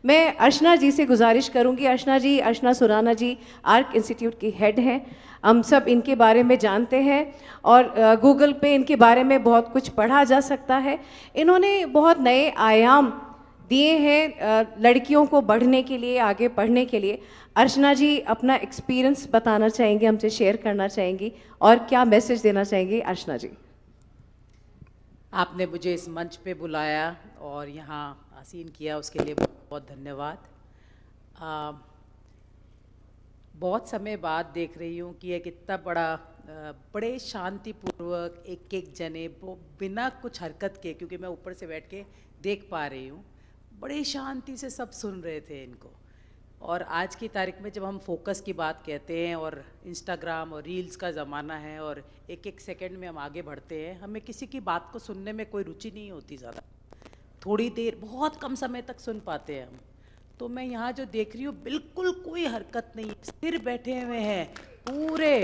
मैं अर्चना जी से गुजारिश करूंगी। अर्चना जी, अर्चना सुराना जी आर्क इंस्टीट्यूट की हेड हैं। हम सब इनके बारे में जानते हैं और गूगल पे इनके बारे में बहुत कुछ पढ़ा जा सकता है। इन्होंने बहुत नए आयाम दिए हैं लड़कियों को बढ़ने के लिए, आगे पढ़ने के लिए। अर्चना जी अपना एक्सपीरियंस बताना चाहेंगे, हमसे शेयर करना चाहेंगी और क्या मैसेज देना चाहेंगी? अर्चना जी। आपने मुझे इस मंच पे बुलाया और यहाँ आसीन किया, उसके लिए बहुत बहुत धन्यवाद। बहुत समय बाद देख रही हूँ कि एक इतना बड़े शांतिपूर्वक एक एक जने बिना कुछ हरकत के, क्योंकि मैं ऊपर से बैठ के देख पा रही हूँ, बड़ी शांति से सब सुन रहे थे इनको। और आज की तारीख में जब हम फोकस की बात कहते हैं और इंस्टाग्राम और रील्स का ज़माना है और एक एक सेकंड में हम आगे बढ़ते हैं, हमें किसी की बात को सुनने में कोई रुचि नहीं होती ज़्यादा। थोड़ी देर, बहुत कम समय तक सुन पाते हैं हम। तो मैं यहाँ जो देख रही हूँ, बिल्कुल कोई हरकत नहीं, स्थिर बैठे हुए हैं, पूरे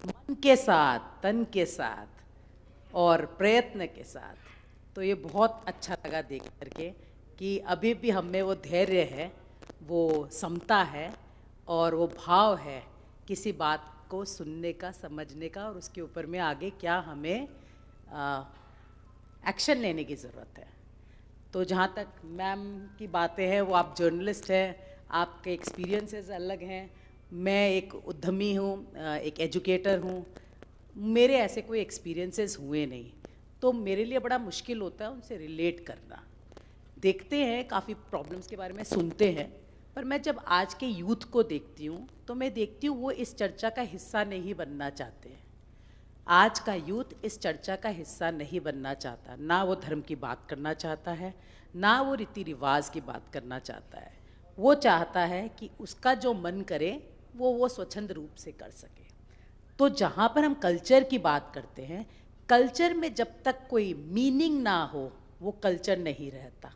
मन के साथ, तन के साथ और प्रयत्न के साथ। तो ये बहुत अच्छा लगा देख करके कि अभी भी हम में वो धैर्य है, वो समता है और वो भाव है किसी बात को सुनने का, समझने का, और उसके ऊपर में आगे क्या हमें एक्शन लेने की ज़रूरत है। तो जहाँ तक मैम की बातें हैं, वो आप जर्नलिस्ट हैं, आपके एक्सपीरियंसेस अलग हैं। मैं एक उद्यमी हूँ, एक एजुकेटर हूँ, मेरे ऐसे कोई एक्सपीरियंसेस हुए नहीं, तो मेरे लिए बड़ा मुश्किल होता है उनसे रिलेट करना। देखते हैं, काफ़ी प्रॉब्लम्स के बारे में सुनते हैं, पर मैं जब आज के यूथ को देखती हूँ तो मैं देखती हूँ वो इस चर्चा का हिस्सा नहीं बनना चाहते हैं। आज का यूथ इस चर्चा का हिस्सा नहीं बनना चाहता, ना वो धर्म की बात करना चाहता है, ना वो रीति रिवाज की बात करना चाहता है। वो चाहता है कि उसका जो मन करे वो स्वच्छंद रूप से कर सके। तो जहाँ पर हम कल्चर की बात करते हैं, कल्चर में जब तक कोई मीनिंग ना हो वो कल्चर नहीं रहता।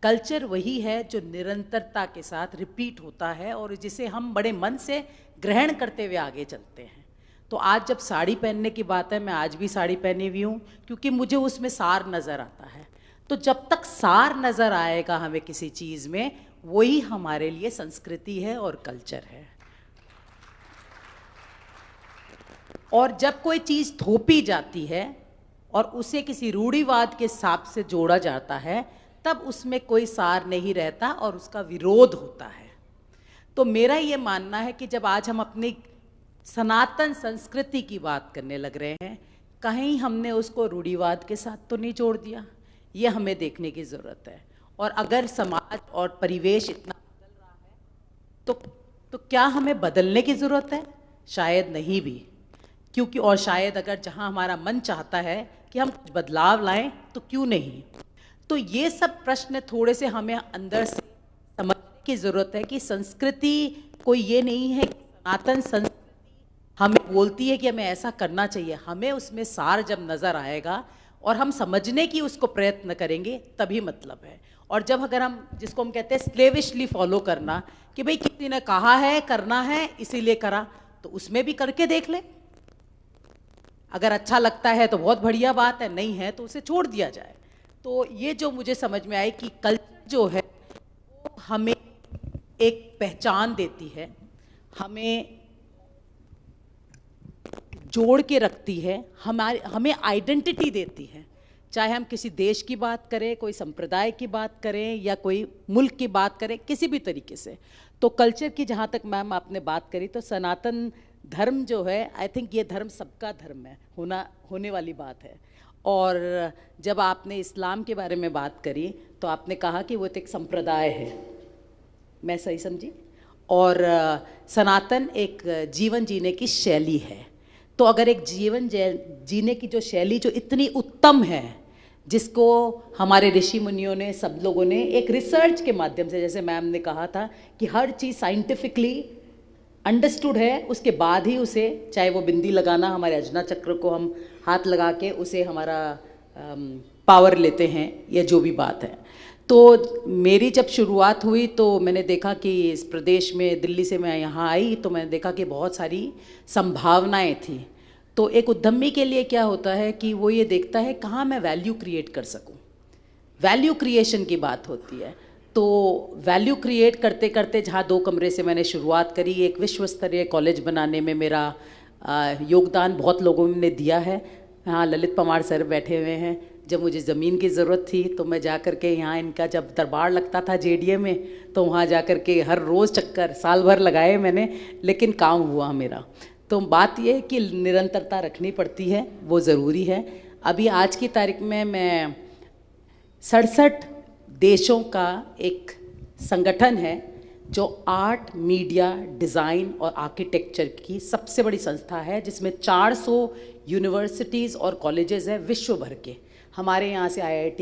कल्चर वही है जो निरंतरता के साथ रिपीट होता है और जिसे हम बड़े मन से ग्रहण करते हुए आगे चलते हैं। तो आज जब साड़ी पहनने की बात है, मैं आज भी साड़ी पहनी हुई हूँ क्योंकि मुझे उसमें सार नज़र आता है। तो जब तक सार नज़र आएगा हमें किसी चीज़ में, वही हमारे लिए संस्कृति है और कल्चर है। और जब कोई चीज़ थोपी जाती है और उसे किसी रूढ़िवाद के हिसाब से जोड़ा जाता है, तब उसमें कोई सार नहीं रहता और उसका विरोध होता है। तो मेरा ये मानना है कि जब आज हम अपनी सनातन संस्कृति की बात करने लग रहे हैं, कहीं हमने उसको रूढ़िवाद के साथ तो नहीं जोड़ दिया, ये हमें देखने की ज़रूरत है। और अगर समाज और परिवेश इतना बदल रहा है तो क्या हमें बदलने की ज़रूरत है? शायद नहीं भी, क्योंकि और शायद अगर जहाँ हमारा मन चाहता है कि हम कुछ बदलाव लाएं तो क्यों नहीं। तो ये सब प्रश्न थोड़े से हमें अंदर से समझने की ज़रूरत है कि संस्कृति कोई ये नहीं है कि सनातन संस्कृति हमें बोलती है कि हमें ऐसा करना चाहिए। हमें उसमें सार जब नज़र आएगा और हम समझने की उसको प्रयत्न करेंगे तभी मतलब है। और जब अगर हम, जिसको हम कहते हैं स्लेविशली फॉलो करना, कि भाई किसी ने कहा है करना है इसीलिए करा, तो उसमें भी करके देख ले। अगर अच्छा लगता है तो बहुत बढ़िया बात है, नहीं है तो उसे छोड़ दिया जाए। तो ये जो मुझे समझ में आई कि कल्चर जो है वो हमें एक पहचान देती है, हमें जोड़ के रखती है, हमें आइडेंटिटी देती है। चाहे हम किसी देश की बात करें, कोई संप्रदाय की बात करें या कोई मुल्क की बात करें, किसी भी तरीके से। तो कल्चर की जहाँ तक मैम आपने बात करी, तो सनातन धर्म जो है, आई थिंक ये धर्म सबका धर्म है, होने वाली बात है। और जब आपने इस्लाम के बारे में बात करी तो आपने कहा कि वो एक संप्रदाय है, मैं सही समझी? और सनातन एक जीवन जीने की शैली है। तो अगर एक जीवन जीने की जो शैली जो इतनी उत्तम है, जिसको हमारे ऋषि मुनियों ने, सब लोगों ने एक रिसर्च के माध्यम से, जैसे मैम ने कहा था कि हर चीज़ साइंटिफिकली अंडरस्टूड है, उसके बाद ही उसे, चाहे वो बिंदी लगाना, हमारे अजना चक्र को हम हाथ लगा के उसे हमारा पावर लेते हैं, या जो भी बात है। तो मेरी जब शुरुआत हुई तो मैंने देखा कि इस प्रदेश में, दिल्ली से मैं यहाँ आई तो मैंने देखा कि बहुत सारी संभावनाएं थी। तो एक उद्यमी के लिए क्या होता है कि वो ये देखता है कहाँ मैं वैल्यू क्रिएट कर सकूँ। वैल्यू क्रिएशन की बात होती है। तो वैल्यू क्रिएट करते करते जहाँ 2 कमरे से मैंने शुरुआत करी, एक विश्व स्तरीय कॉलेज बनाने में मेरा योगदान बहुत लोगों ने दिया है। हाँ, ललित पवार सर बैठे हुए हैं। जब मुझे ज़मीन की ज़रूरत थी तो मैं जा कर के यहाँ इनका जब दरबार लगता था जेडीए में, तो वहाँ जा कर के हर रोज़ चक्कर साल भर लगाए मैंने, लेकिन काम हुआ मेरा। तो बात ये है कि निरंतरता रखनी पड़ती है, वो ज़रूरी है। अभी आज की तारीख में मैं 67 देशों का एक संगठन है जो आर्ट, मीडिया, डिज़ाइन और आर्किटेक्चर की सबसे बड़ी संस्था है, जिसमें 400 यूनिवर्सिटीज़ और कॉलेजेस हैं विश्व भर के। हमारे यहाँ से IIT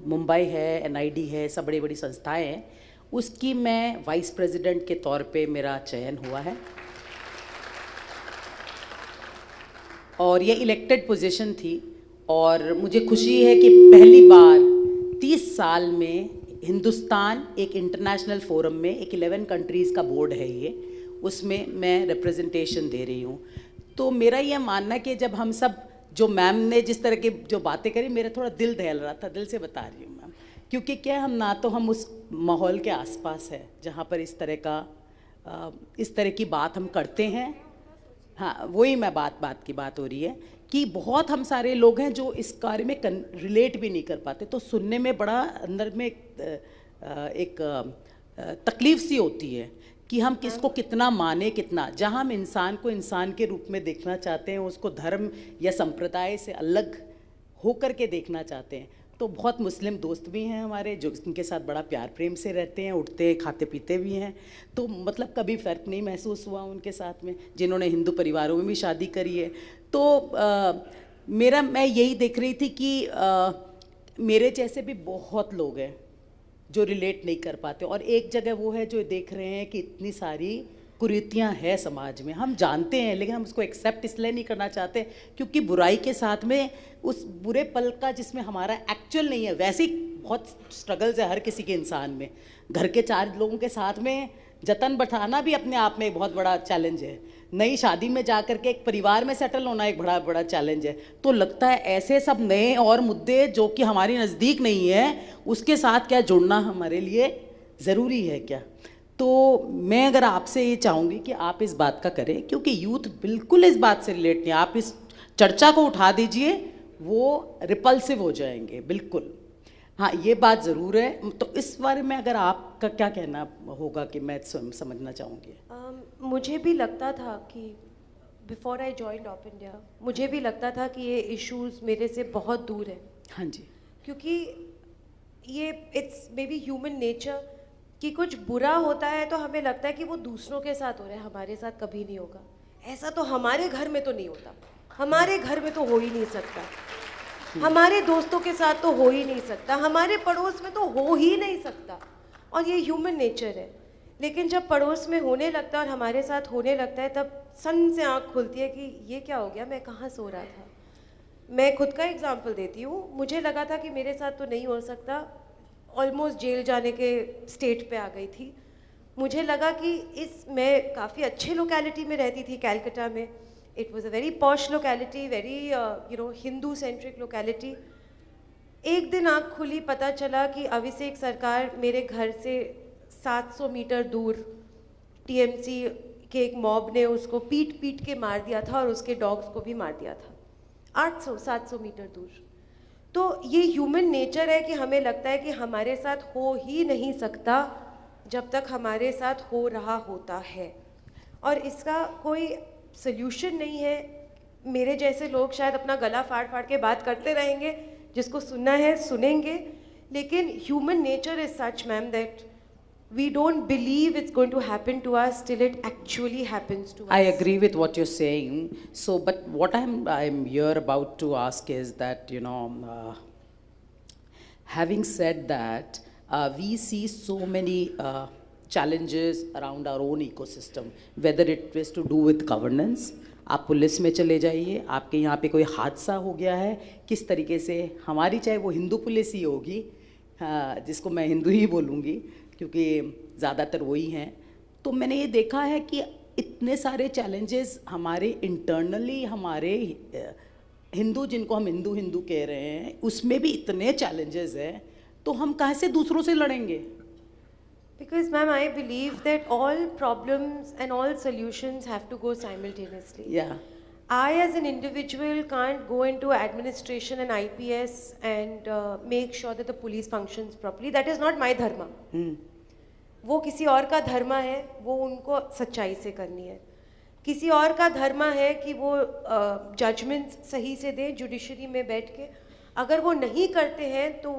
मुंबई है, NID है, सब बड़ी बड़ी संस्थाएं हैं। उसकी मैं वाइस प्रेसिडेंट के तौर पे मेरा चयन हुआ है और ये इलेक्टेड पोजीशन थी। और मुझे खुशी है कि पहली बार 30 साल में हिंदुस्तान एक इंटरनेशनल फोरम में, एक 11 कंट्रीज़ का बोर्ड है ये, उसमें मैं रिप्रेजेंटेशन दे रही हूँ। तो मेरा ये मानना है कि जब हम सब, जो मैम ने जिस तरह की जो बातें करी, मेरा थोड़ा दिल दहल रहा था, दिल से बता रही हूँ मैम, क्योंकि क्या हम ना तो हम उस माहौल के आसपास है जहाँ पर इस तरह की बात हम करते हैं। हाँ, वही मैं बात की बात हो रही है कि बहुत हम सारे लोग हैं जो इस कार्य में रिलेट भी नहीं कर पाते, तो सुनने में बड़ा अंदर में एक तकलीफ सी होती है कि हम किसको कितना माने, कितना। जहाँ हम इंसान को इंसान के रूप में देखना चाहते हैं, उसको धर्म या संप्रदाय से अलग होकर के देखना चाहते हैं। तो बहुत मुस्लिम दोस्त भी हैं हमारे जो इनके साथ बड़ा प्यार प्रेम से रहते हैं, उठते खाते पीते भी हैं। तो मतलब कभी फ़र्क नहीं महसूस हुआ उनके साथ में, जिन्होंने हिंदू परिवारों में भी शादी करी है। तो मैं यही देख रही थी कि मेरे जैसे भी बहुत लोग हैं जो रिलेट नहीं कर पाते, और एक जगह वो है जो देख रहे हैं कि इतनी सारी कुरीतियाँ हैं समाज में, हम जानते हैं लेकिन हम उसको एक्सेप्ट इसलिए नहीं करना चाहते क्योंकि बुराई के साथ में उस बुरे पल का जिसमें हमारा एक्चुअल नहीं है। वैसे ही बहुत स्ट्रगल्स है हर किसी के इंसान में। घर के 4 लोगों के साथ में जतन बैठाना भी अपने आप में एक बहुत बड़ा चैलेंज है। नई शादी में जा कर के एक परिवार में सेटल होना एक बड़ा बड़ा चैलेंज है। तो लगता है ऐसे सब नए और मुद्दे जो कि हमारी नज़दीक नहीं है, उसके साथ क्या जुड़ना हमारे लिए ज़रूरी है क्या। तो मैं अगर आपसे ये चाहूँगी कि आप इस बात का करें, क्योंकि यूथ बिल्कुल इस बात से रिलेट नहीं। आप इस चर्चा को उठा दीजिए, वो रिपल्सिव हो जाएंगे बिल्कुल। हाँ, ये बात ज़रूर है। तो इस बारे में अगर आपका क्या कहना होगा कि मैं समझना चाहूँगी। मुझे भी लगता था कि before I join of India, मुझे भी लगता था कि ये इश्यूज़ मेरे से बहुत दूर है। हाँ जी, क्योंकि ये it's may be human nature कि कुछ बुरा होता है तो हमें लगता है कि वो दूसरों के साथ हो रहा है, हमारे साथ कभी नहीं होगा। ऐसा तो हमारे घर में तो नहीं होता, हमारे घर में तो हो ही नहीं सकता, हमारे दोस्तों के साथ तो हो ही नहीं सकता, हमारे पड़ोस में तो हो ही नहीं सकता। और ये ह्यूमन नेचर है। लेकिन जब पड़ोस में होने लगता है और हमारे साथ होने लगता है, तब सन से आँख खुलती है कि ये क्या हो गया, मैं कहाँ सो रहा था। मैं खुद का एग्जाम्पल देती हूँ। मुझे लगा था कि मेरे साथ तो नहीं हो सकता, ऑलमोस्ट जेल जाने के स्टेट पे आ गई थी। मुझे लगा कि मैं काफ़ी अच्छे लोकेलिटी में रहती थी कैलकाटा में। It was a very posh locality, very Hindu centric locality. एक दिन आँख खुली, पता चला कि अभिषेक सरकार मेरे घर से 700 मीटर दूर TMC के एक मॉब ने उसको पीट पीट के मार दिया था और उसके डॉग्स को भी मार दिया था, 800-700 मीटर दूर। तो ये ह्यूमन नेचर है कि हमें लगता है कि हमारे साथ हो ही नहीं सकता जब तक हमारे साथ हो रहा होता है, और इसका कोई सल्यूशन नहीं है। मेरे जैसे लोग शायद अपना गला फाड़ फाड़ के बात करते रहेंगे, जिसको सुनना है सुनेंगे, लेकिन human nature is such ma'am that we don't believe it's going to happen to us till it actually happens to us. I agree with what you're saying. So, but what I'm here about to ask is that, having said that, we see so many challenges around our own ecosystem, whether it is to do with governance. आप police में चले जाइए, आपके यहाँ पे कोई हादसा हो गया है, किस तरीके से हमारी, चाहे वो हिंदू पुलिस ही होगी, जिसको मैं हिंदू ही बोलूँगी क्योंकि ज़्यादातर वही हैं, तो मैंने ये देखा है कि इतने सारे चैलेंजेस हमारे इंटरनली हमारे हिंदू जिनको हम हिंदू हिंदू कह रहे हैं उसमें भी इतने चैलेंजेस हैं, तो हम कहाँ से दूसरों से लड़ेंगे? Because, ma'am, I believe that all problems and all solutions have to go simultaneously. Yeah. I, as an individual, can't go into administration and IPS and make sure that the police functions properly. That is not my dharma. वो किसी और का धर्म है, वो उनको सच्चाई से करनी है. किसी और का धर्म है कि वो जजमेंट्स सही से दें जुडिशरी में बैठ के. अगर वो नहीं करते हैं तो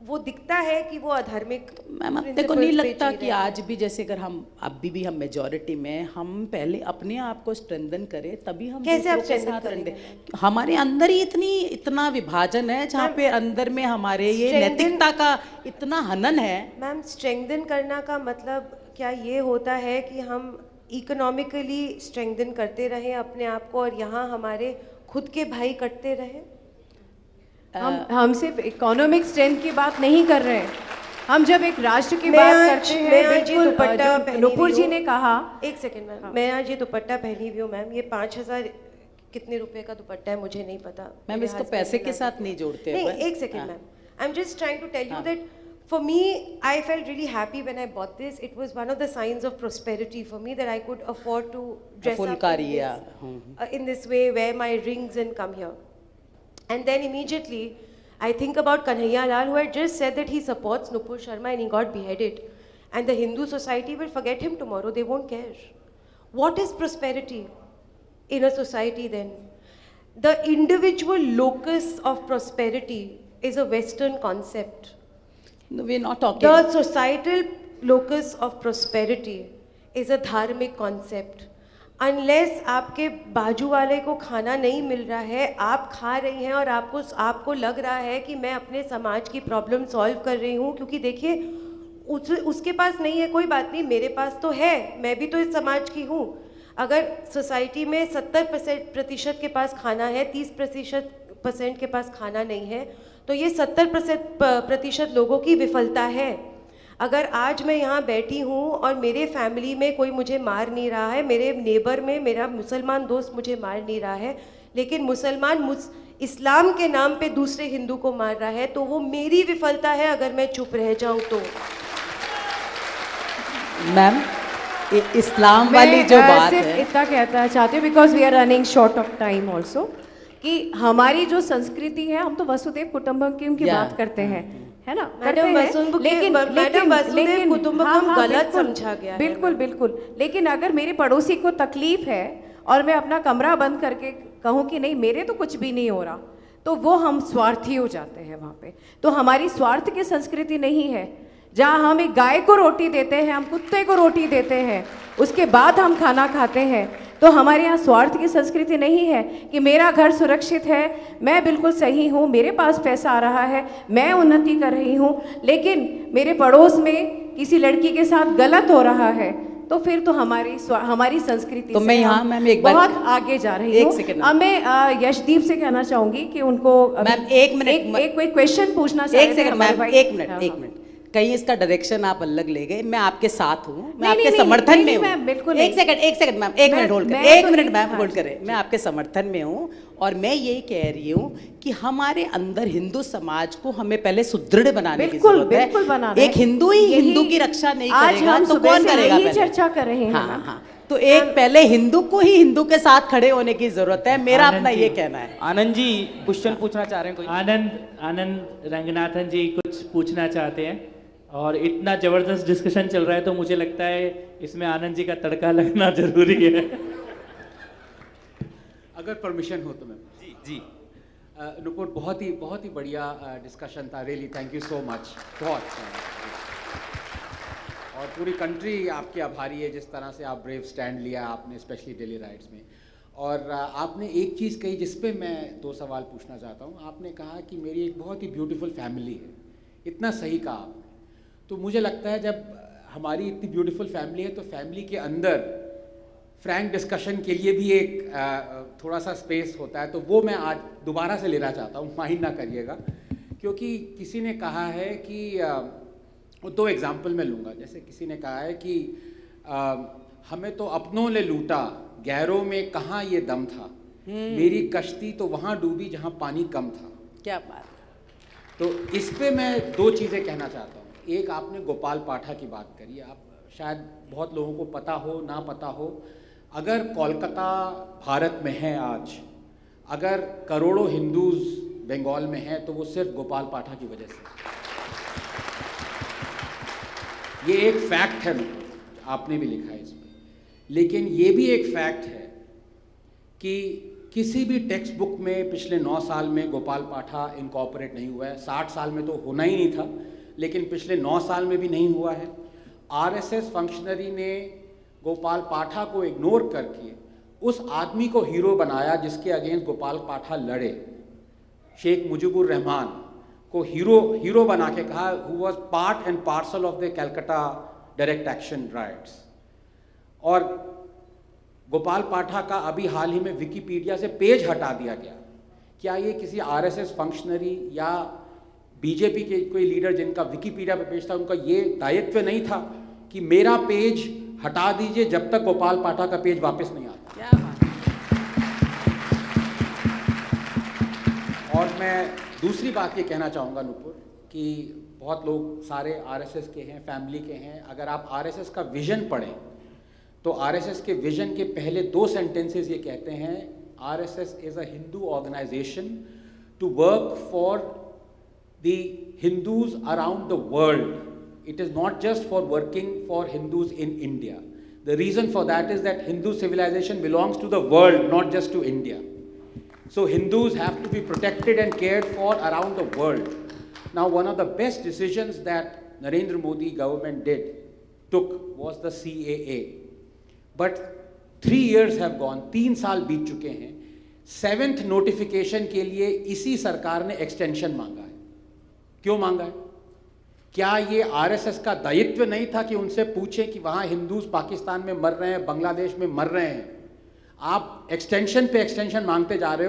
वो दिखता है कि वो अधार्मिक. मैम, अपने को नहीं लगता कि आज भी जैसे अगर हम अभी भी हम मेजॉरिटी में, हम पहले अपने आप को स्ट्रेंथन करें तभी हम कैसे आप दूसरों के strengthen साथ करेंगे? रहेंगे? हमारे अंदर ही इतना विभाजन है जहाँ पे अंदर में हमारे ये नैतिकता का इतना हनन है. मैम, स्ट्रेंथन करना का मतलब क्या ये होता है कि हम इकोनॉमिकली स्ट्रेंथन करते रहें अपने आप को और यहाँ हमारे खुद के भाई कटते रहें? हम सिर्फ इकोनॉमिक स्ट्रेंथ की बात नहीं कर रहे हैं. हम जब एक राष्ट्र की बात करते हैं, बिल्कुल नुपुर जी ने कहा. एक सेकंड मैम, मैं आज ये दुपट्टा पहनी हुई हूँ मैम. ये 5,000 कितने रुपए का दुपट्टा है मुझे नहीं पता मैम. इसको पैसे के साथ नहीं जोड़ते. नहीं, एक second ma'am. I am just trying to tell you that for me, I felt really happy when I bought this. It was one of the signs of prosperity for me that I could afford to dress up in this way, wear my rings and come here. And then immediately, I think about Kanhaiya Lal, who had just said that he supports Nupur Sharma and he got beheaded. And the Hindu society will forget him tomorrow. They won't care. What is prosperity in a society then? The individual locus of prosperity is a Western concept. No, we're not talking. The societal locus of prosperity is a dharmic concept. Unless आपके बाजू वाले को खाना नहीं मिल रहा है, आप खा रही हैं और आपको लग रहा है कि मैं अपने समाज की प्रॉब्लम सॉल्व कर रही हूँ, क्योंकि देखिए उसके पास नहीं है, कोई बात नहीं, मेरे पास तो है, मैं भी तो इस समाज की हूँ. अगर सोसाइटी में 70% के पास खाना है, 30% के पास खाना नहीं है, तो ये 70% लोगों की विफलता है. अगर आज मैं यहाँ बैठी हूँ और मेरे फैमिली में कोई मुझे मार नहीं रहा है, मेरे नेबर में मेरा मुसलमान दोस्त मुझे मार नहीं रहा है, लेकिन मुसलमान इस्लाम के नाम पे दूसरे हिंदू को मार रहा है, तो वो मेरी विफलता है अगर मैं चुप रह जाऊँ तो. मैम, इस्लाम वाली जो बात है, सिर्फ इतना कहना चाहती हूँ, because we are running short of time also, कि हमारी जो संस्कृति है, हम तो वसुदेव कुटुंबकम की बात करते हैं, है ना? मैडम, वसुदेव कुटुंबकम गलत समझा गया है. बिल्कुल बिल्कुल. लेकिन अगर मेरे पड़ोसी को तकलीफ है और मैं अपना कमरा बंद करके कहूँ कि नहीं मेरे तो कुछ भी नहीं हो रहा, तो वो हम स्वार्थी हो जाते हैं वहाँ पे. तो हमारी स्वार्थ की संस्कृति नहीं है. जहाँ हम एक गाय को रोटी देते हैं, हम कुत्ते को रोटी देते हैं, उसके बाद हम खाना खाते हैं, तो हमारे यहाँ स्वार्थ की संस्कृति नहीं है कि मेरा घर सुरक्षित है, मैं बिल्कुल सही हूँ, मेरे पास पैसा आ रहा है, मैं उन्नति कर रही हूँ, लेकिन मेरे पड़ोस में किसी लड़की के साथ गलत हो रहा है, तो फिर तो हमारी संस्कृति तो मैं यहाँ मैम एक बहुत आगे जा रही हूँ. अब मैं यशदीप से कहना चाहूँगी कि उनको मैम एक मिनट एक क्वेश्चन पूछना चाहते हैं. एक मिनट. कहीं इसका डायरेक्शन आप अलग ले गए. मैं आपके साथ हूँ, मैं आपके समर्थन में हूँ. बिल्कुल. एक सेकंड मैम, एक मिनट होल्ड करें, एक मिनट मैम होल्ड करें. मैं आपके समर्थन में हूँ और मैं यही कह रही हूँ कि हमारे अंदर हिंदू समाज को हमें पहले सुदृढ़ बनाने की जरूरत है. एक हिंदू ही हिंदू की रक्षा नहीं करेगा तो कौन करेगा? चर्चा कर रहे हैं. हाँ. तो एक पहले हिंदू को ही हिंदू के साथ खड़े होने की जरूरत है. मेरा अपना ये कहना है. आनंद जी क्वेश्चन पूछना चाह रहे हैं कोई? आनंद रंगनाथन जी कुछ पूछना चाहते हैं, और इतना जबरदस्त डिस्कशन चल रहा है तो मुझे लगता है इसमें आनंद जी का तड़का लगना जरूरी है. अगर परमिशन हो तो मैम. जी नुपुर, बहुत ही बढ़िया डिस्कशन था. Really thank you so much. बहुत. और पूरी कंट्री आपकी आभारी है जिस तरह से आप ब्रेव स्टैंड लिया आपने, स्पेशली दिल्ली राइट्स में. और आपने एक चीज़ कही जिस पे मैं 2 सवाल पूछना चाहता हूँ. आपने कहा कि मेरी एक बहुत ही ब्यूटीफुल फैमिली है. इतना सही कहा आपने. तो मुझे लगता है जब हमारी इतनी ब्यूटीफुल फैमिली है तो फैमिली के अंदर फ्रैंक डिस्कशन के लिए भी एक थोड़ा सा स्पेस होता है. तो वो मैं आज दोबारा से लेना चाहता हूँ, माइंड ना करिएगा. क्योंकि किसी ने कहा है कि 2 एग्जाम्पल मैं लूँगा. जैसे किसी ने कहा है कि हमें तो अपनों ने लूटा, गैरों में कहाँ ये दम था. मेरी कश्ती तो वहाँ डूबी जहाँ पानी कम था। क्या बात। तो इस पे मैं दो चीज़ें कहना चाहता हूँ। एक, आपने गोपाल पाठा की बात करी, आप शायद बहुत लोगों को पता हो ना पता हो, अगर कोलकाता भारत में है आज, अगर करोड़ों हिंदूज बंगाल में हैं, तो वो सिर्फ गोपाल पाठा की वजह से। ये एक फैक्ट है, आपने भी लिखा है इसमें। लेकिन ये भी एक फैक्ट है कि किसी भी टेक्स्ट बुक में पिछले 9 साल में गोपाल पाठा इनकॉर्पोरेट नहीं हुआ है। 60 साल में तो होना ही नहीं था, लेकिन पिछले 9 साल में भी नहीं हुआ है। आरएसएस फंक्शनरी ने गोपाल पाठा को इग्नोर करके उस आदमी को हीरो बनाया जिसके अगेंस्ट गोपाल पाठा लड़े। शेख मुजीबुर रहमान को हीरो बना के कहा, who was part and parcel of the Calcutta direct action rights. और गोपाल पाठा का अभी हाल ही में विकिपीडिया से पेज हटा दिया गया। क्या ये किसी आरएसएस फंक्शनरी या बीजेपी के कोई लीडर जिनका विकिपीडिया पे पेज था, उनका ये दायित्व नहीं था कि मेरा पेज हटा दीजिए जब तक गोपाल पाठा का पेज वापस नहीं आता? क्या बात। और मैं दूसरी बात ये कहना चाहूँगा नुपुर, कि बहुत लोग सारे आरएसएस के हैं, फैमिली के हैं। अगर आप आरएसएस का विजन पढ़ें तो आरएसएस के विजन के पहले 2 सेंटेंसेस ये कहते हैं, RSS is a Hindu organization to work for the Hindus around the world. It is not just for working for Hindus in India. The reason for that is that Hindu civilization belongs to the world, not just to India. So Hindus have to be protected and cared for around the world. Now, one of the best decisions that Narendra Modi government took was the CAA. But 3 years have gone, 3 साल बीत चुके हैं। 7th notification के लिए इसी सरकार ने extension मांगा है। क्यों मांगा है? क्या ये आरएसएस का दायित्व नहीं था कि उनसे पूछें कि वहाँ हिंदूज पाकिस्तान में मर रहे हैं, बांग्लादेश में मर रहे हैं? आप एक्सटेंशन पे एक्सटेंशन मांगते जा रहे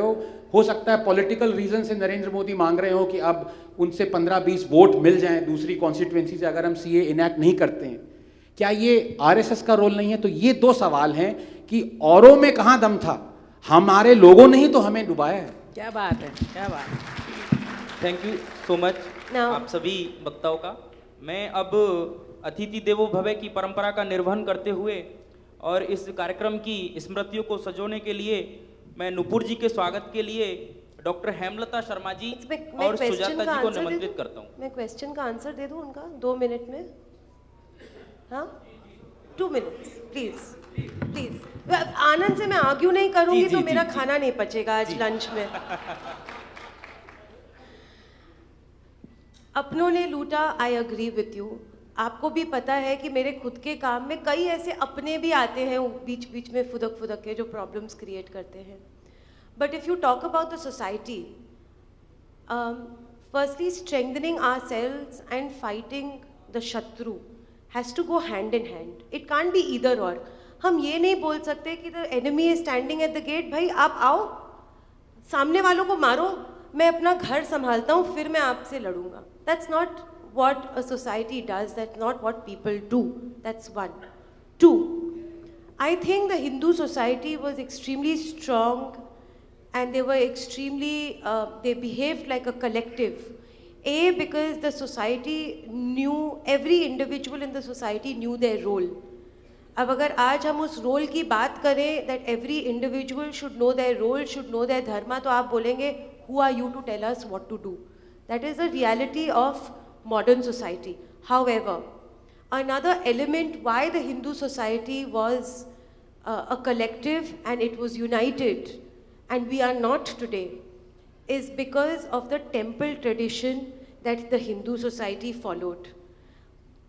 हो सकता है पॉलिटिकल रीजन से नरेंद्र मोदी मांग रहे हो कि अब उनसे 15-20 वोट मिल जाएं दूसरी कॉन्स्टिट्यूएंसी से अगर हम सीए इनैक्ट नहीं करते हैं। क्या ये आरएसएस का रोल नहीं है? तो ये 2 सवाल हैं कि औरों में कहाँ दम था, हमारे लोगों ने ही तो हमें डुबाया है। क्या बात है, क्या बात है। थैंक यू सो मच आप सभी वक्ताओं का। मैं अब अतिथि देवो भव की परंपरा का निर्वहन करते हुए और इस कार्यक्रम की स्मृतियों को सजोने के लिए मैं नुपुर जी के स्वागत के लिए डॉक्टर हेमलता शर्मा जी और सुजाता जी को निमंत्रित करता हूँ। मैं क्वेश्चन का आंसर दे दूँ उनका 2 मिनट में? हाँ, 2 मिनट्स प्लीज। आनंद से मैं आर्ग्यू नहीं करूंगी तो मेरा खाना नहीं पचेगा आज लंच में। अपनों ने लूटा, आई अग्री विथ यू। आपको भी पता है कि मेरे खुद के काम में कई ऐसे अपने भी आते हैं बीच बीच में फुदक के, जो प्रॉब्लम्स क्रिएट करते हैं। But if you talk about the society, firstly strengthening ourselves and fighting the शत्रु has to go hand in hand. It can't be either or. हम ये नहीं बोल सकते कि the enemy is standing at the gate, भाई आप आओ, सामने वालों को मारो, मैं अपना घर संभालता हूँ, फिर मैं आपसे लड़ूंगा। That's not what a society does. That's not what people do. That's 1. 2, I think the Hindu society was extremely strong and they were extremely, they behaved like a collective. Because the society knew, every individual in the society knew their role. अब अगर आज हम उस role की बात करें, that every individual should know their role, should know their dharma, तो आप बोलेंगे, who are you to tell us what to do? That is the reality of modern society. However, another element why the Hindu society was a collective and it was united and we are not today is because of the temple tradition that the Hindu society followed.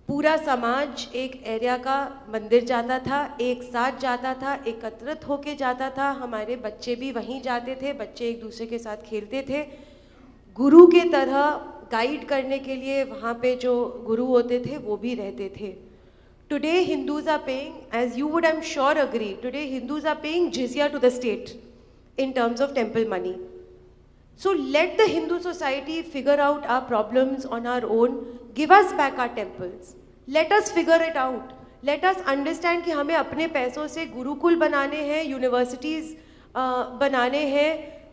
पूरा समाज एक area का मंदिर जाता था, एक साथ जाता था, एकत्रित होके जाता था। हमारे बच्चे भी वहीं जाते थे, बच्चे एक दूसरे के साथ खेलते थे। गुरु के तरह गाइड करने के लिए वहाँ पे जो गुरु होते थे वो भी रहते थे। Today Hindus are paying, as you would I am sure agree, today Hindus are paying जिजिया to the state in terms of temple money. So let the Hindu society figure out our problems on our own, give us back our temples, let us figure it out, let us understand कि हमें अपने पैसों से गुरुकुल बनाने हैं, universities बनाने हैं,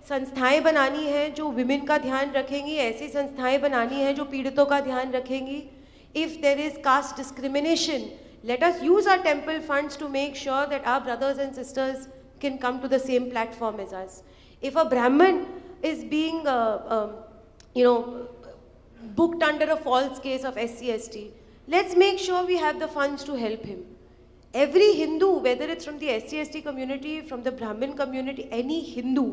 संस्थाएं बनानी हैं जो विमेन का ध्यान रखेंगी, ऐसी संस्थाएं बनानी हैं जो पीड़ितों का ध्यान रखेंगी. If there is caste discrimination, let us use our temple funds to make sure that our brothers and sisters can come to the same platform as us. If a Brahmin is being, booked under a false case of SC/ST, let's make sure we have the funds to help him. Every Hindu, whether it's from the SC/ST community, from the Brahmin community, any Hindu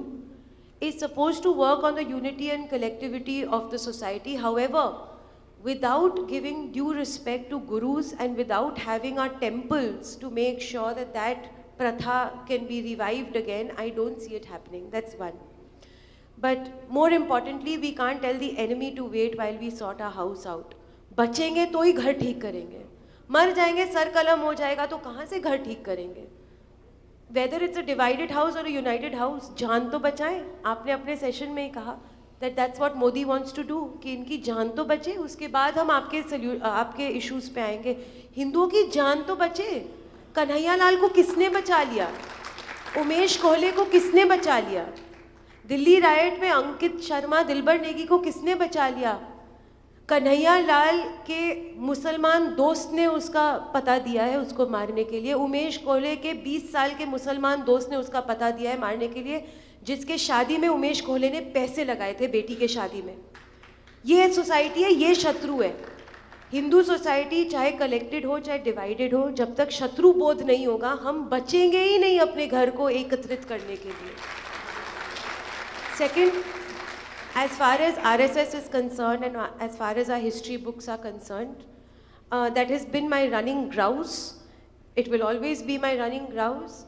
is supposed to work on the unity and collectivity of the society. However, without giving due respect to gurus and without having our temples to make sure that that pratha can be revived again, I don't see it happening. That's one. But more importantly, we can't tell the enemy to wait while we sort our house out. बचेंगे तो ही घर ठीक करेंगे, मर जाएंगे sir कलम हो जाएगा तो कहाँ से घर ठीक करेंगे? Whether it's a divided house or a united house, जान तो बचाएं. आपने अपने सेशन में ही कहा that that's what Modi wants to do, कि इनकी जान तो बचे, उसके बाद हम आपके इश्यूज पे आएंगे. हिंदुओं की जान तो बचे. कन्हैया लाल को किसने बचा लिया? उमेश कोहले को किसने बचा लिया? दिल्ली राइट में अंकित शर्मा, दिलबर नेगी को किसने बचा लिया? कन्हैया लाल के मुसलमान दोस्त ने उसका पता दिया है उसको मारने के लिए. उमेश कोहले के 20 साल के मुसलमान दोस्त ने उसका पता दिया है मारने के लिए, जिसके शादी में उमेश कोहले ने पैसे लगाए थे बेटी के शादी में. ये सोसाइटी है, ये शत्रु है. हिंदू सोसाइटी चाहे कलेक्टेड हो चाहे डिवाइडेड हो, जब तक शत्रु बोध नहीं होगा हम बचेंगे ही नहीं अपने घर को एकत्रित करने के लिए. Second, as far as RSS is concerned and as far as our history books are concerned, that has been my running grouse. It will always be my running grouse.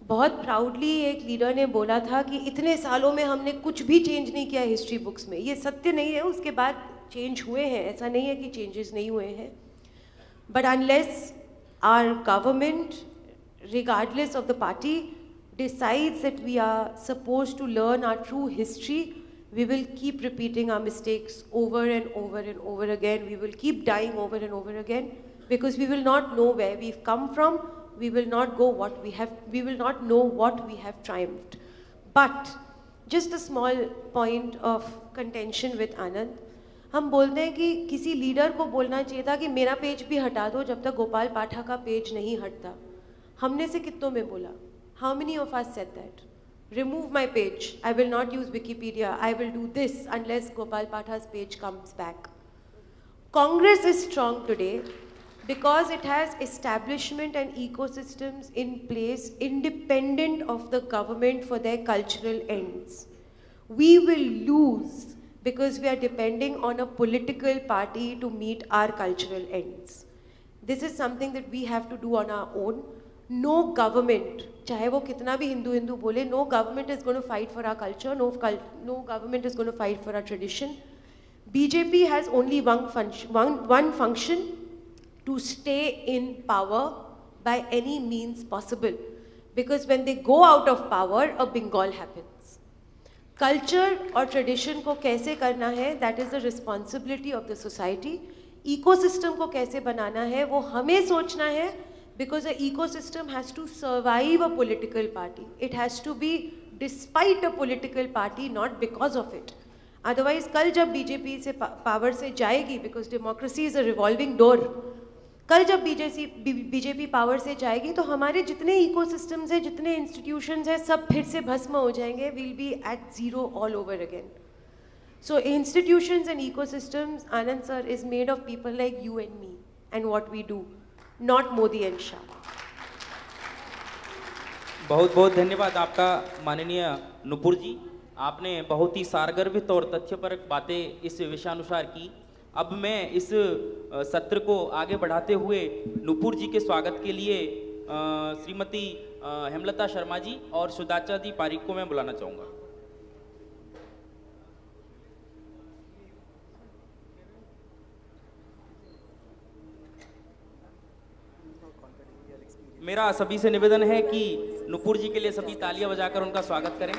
बहुत प्राउडली एक लीडर ने बोला था कि इतने सालों में हमने कुछ भी चेंज नहीं किया हिस्ट्री बुक्स में. ये सत्य नहीं है, उसके बाद चेंज हुए हैं, ऐसा नहीं है कि चेंजेस नहीं हुए हैं. But unless our government, regardless of the party, decides that we are supposed to learn our true history, we will keep repeating our mistakes over and over and over again. We will keep dying over and over again because we will not know where we've come from. We will not go what we have. We will not know what we have triumphed. But just a small point of contention with Anand. हम बोलते हैं कि किसी leader को बोलना चाहिए था कि मेरा पेज भी हटा दो जब तक गोपाल पाठक का पेज नहीं हटता. हमने से कितनों में बोला? How many of us said that? Remove my page. I will not use Wikipedia. I will do this unless Gopal Pathak's page comes back. Congress is strong today because it has establishment and ecosystems in place independent of the government for their cultural ends. We will lose because we are depending on a political party to meet our cultural ends. This is something that we have to do on our own. No government, चाहे वो कितना भी हिंदू बोले, no government is going to fight for our culture, no government is going to fight for our tradition. BJP has only one function, to stay in power by any means possible. Because when they go out of power, a Bengal happens. Culture और tradition को कैसे करना है, that is the responsibility of the society. Ecosystem को कैसे बनाना है, वो हमें सोचना है. Because the ecosystem has to survive a political party. It has to be despite a political party, not because of it. Otherwise, कल जब बीजेपी से पावर से जाएगी, because democracy is a revolving door. कल जब बीजेपी पावर से जाएगी तो हमारे जितने ecosystems हैं, जितने institutions हैं, सब फिर से भस्म हो जाएंगे. We'll be at zero all over again. So institutions and ecosystems, Anand sir, is made of people like you and me and what we do. Not Modi and Shah. बहुत बहुत धन्यवाद आपका माननीय नुपुर जी. आपने बहुत ही सारगर्भित और तथ्यपरक बातें इस विषयानुसार की. अब मैं इस सत्र को आगे बढ़ाते हुए नुपुर जी के स्वागत के लिए श्रीमती हेमलता शर्मा जी और सुदाचा दी पारिक को मैं बुलाना चाहूँगा. मेरा सभी से निवेदन है कि नुपुर जी के लिए सभी तालियां बजाकर उनका स्वागत करें.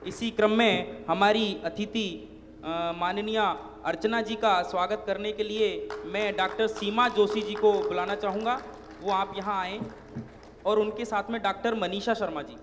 इसी क्रम में हमारी अतिथि माननीय अर्चना जी का स्वागत करने के लिए मैं डॉक्टर सीमा जोशी जी को बुलाना चाहूँगा. वो आप यहाँ आएँ, और उनके साथ में डॉक्टर मनीषा शर्मा जी।